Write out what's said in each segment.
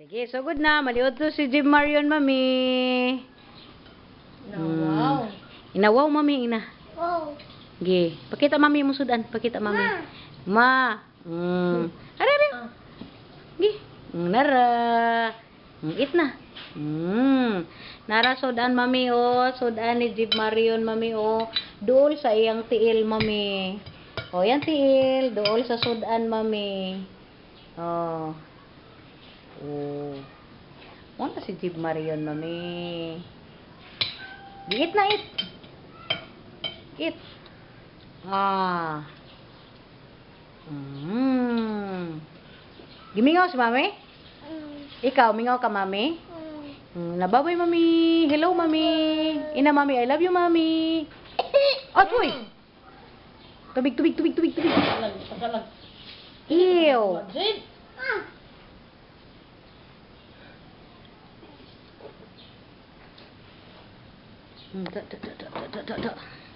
Sige, so good na. Maliod to si Jim Marion, mami. Wow. Inawaw, mami, ina. Wow. Sige. Pakita, mami, mo sudan. Pakita, mami. Ma. Ara, ara. Sige. Nara. Eat na. Nara, sudan, mami, oh. Sudan ni Jim Marion, mami, oh. Dool sa iyang tiil, mami. Oh, yan tiil. Dool sa sudan, mami. Oh. Oh. Ano si Jim Marion, mami? Eat na, eat. Eat. Ah. Gimingaw si mami? Ikaw, mingaw ka, mami? Nababay, mami. Hello, mami. Ina, mami. I love you, mami. Oh, tuy. Tubig, tubig, tubig, tubig, tubig. Ew.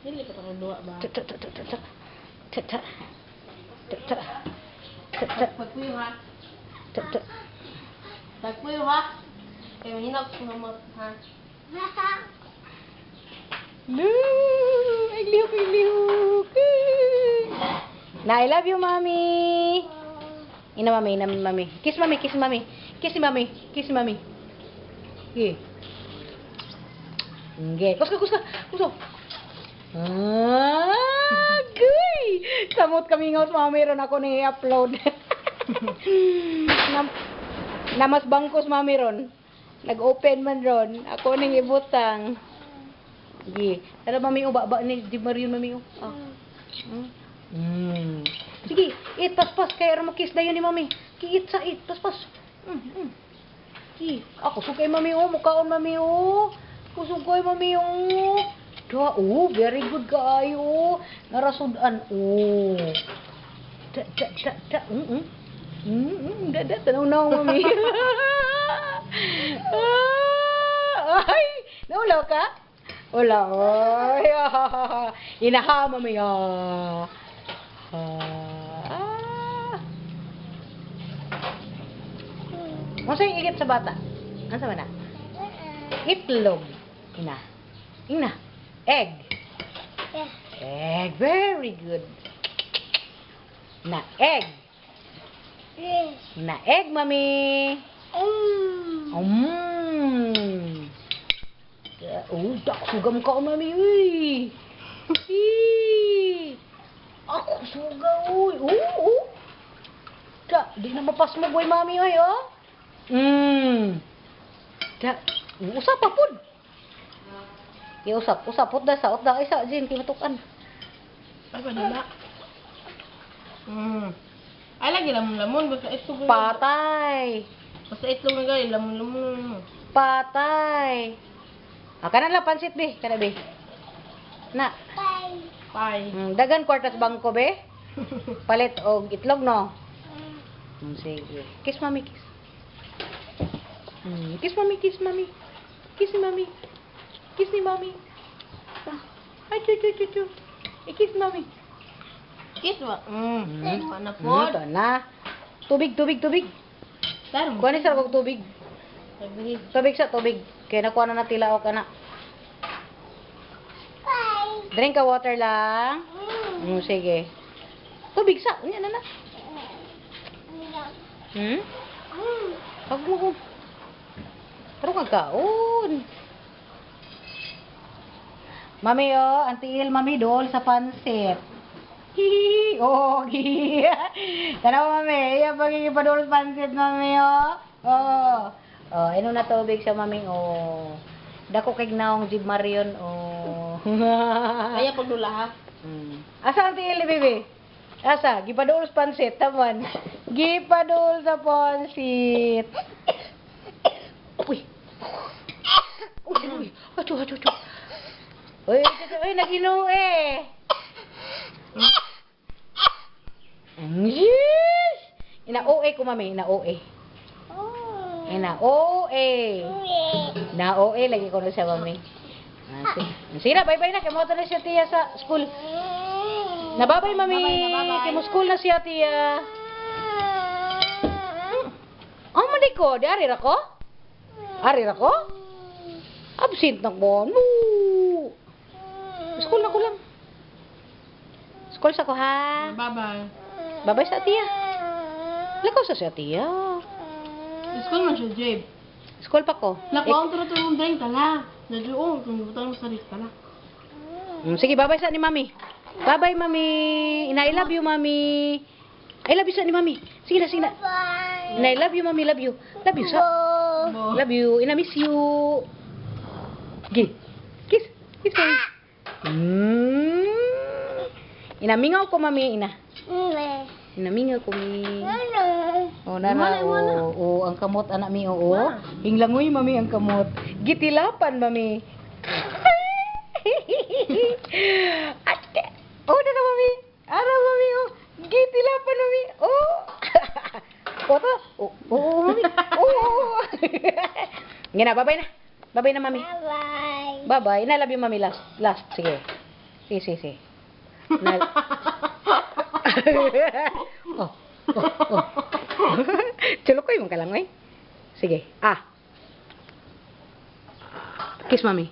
Dili pa taro duwa ba? Pagpuyo ha. Pagpuyo ha. Kaya mahinag sumamot ha. No, iglihok, iglihok. Na, I love you, mami. Ina, mami, ina, mami. Kiss, mami, kiss, mami. Kiss si mami, kiss si mami. Okay. Okay. Kuska, kuska, kuska. Guy! Samot kami nga sa mami ron ako ni upload. Namas bangkos mami ron. Nag-open man ron. Ako ning ibutang. Sige. Tara mami o baba ni Jim Marion mami o. Sige, eat paspas kaya ra makis dayon ni mami. Eat sa eat paspas. Sige. Ako sugay mami o, mukaon mami o. Kusugay mami o. Da, oh, very good kaayo. Narasudan. Oh. Tanaw-naw, mami. Ay, naulaw ka? Wala. Ay, inaha, mami. Masay igit sa bata. Ano sa mana? Itlog. Ina. Ina. Egg. Egg. Very good. Na egg. Na egg, mami. Oh, sugam ka, mami. Uy. Ako suga, uy. Di na mapas mo, boy, mami, uy, oh. Usap pa, pud. Usap, pud na sa da isa, Jin, kimatukan. Ay, padula. Ay, lagi lamon-lamon. Basta itlog. Patay. Basta itlog na gali, lamon-lamon. Patay. Kanan lang, pansit, be. Kana, be. Na. Pay. Dagan kwartas bangko, be. Palit og itlog, no? Sige. Kiss, mami, kiss. Kiss, mami, kiss, mami. Kiss ni mami. Kiss ni mami. Ay, chu. Kiss, mami. Kiss ba? Pana po. Ito na. Tubig. Saan mo? Kuha ni sir kong tubig. Sabihin. Tubig. Kaya nakuha na natila o ka na. Drink ka water lang. Sige. Tubig sa. Ano na. Pag mo. Pero kagkaon. Mami, oh. Antiil, mami, dol sa pansit. Hihihi. Oh, hihihi. Tanaw, mami. Iya, pagkikipadol sa pansit, mami, oh. Oh, ino na tubig sa mami, oh. Dako kay naong Jim Marion, oh. Kaya pagdula ha? Asa antiil, baby? Asa? Gipadol sa pansit, taman. Gipadol sa pansit. Uy. Acho. Uy, nag-ino eh. Yes! Ina-OA ko, mami. Ina-OA. Na-OA. Lagi ko na siya, mami. Sige na, bye-bye na. Kamuha na siya, tiya, sa school. Nababay, mami. Kamu school na siya, tiya. Oh, mali ko? Di ari ra ko? Ari ra ko? Absent na ko. No. School na ko lang. School sa ko ha. Bye-bye. Babay sa tiya. Lakaw sa siya tiya. School man siya, Jabe. School pa ko. Nakuha ang turutulong drink ka lang. Naduong, kumubutan mo sa risk ka lang. Sige, babay sa ni Mami. Bye-bye, Mami. Ina, I love you, Mami. I love you sa ni Mami. Sige na, sige na. Ina, I love you, Mami. Love you. Love you sa. Love you. Ina, miss you. Gi. Kiss. Kiss, Mami. Ina, mingaw ko, Mami. Ina. Ina, mingaw ko, Mami. Oh, nana. Oh, ang kamot, anak mi. Oh, hinglangoy, Mami, ang kamot. Gitilapan, Mami. Ate. Oh, nana, Mami. Ara, Mami. Oh, gitilapan, Mami. Oh. Oto. Oh, Mami. Oh. Ngina, bye-bye na. Bye-bye na, Mami. Bye-bye. I love you, Mami. Last. Sige. Sige. Oh. Chulukoy mo ka lang, eh. Sige. Kiss, Mami.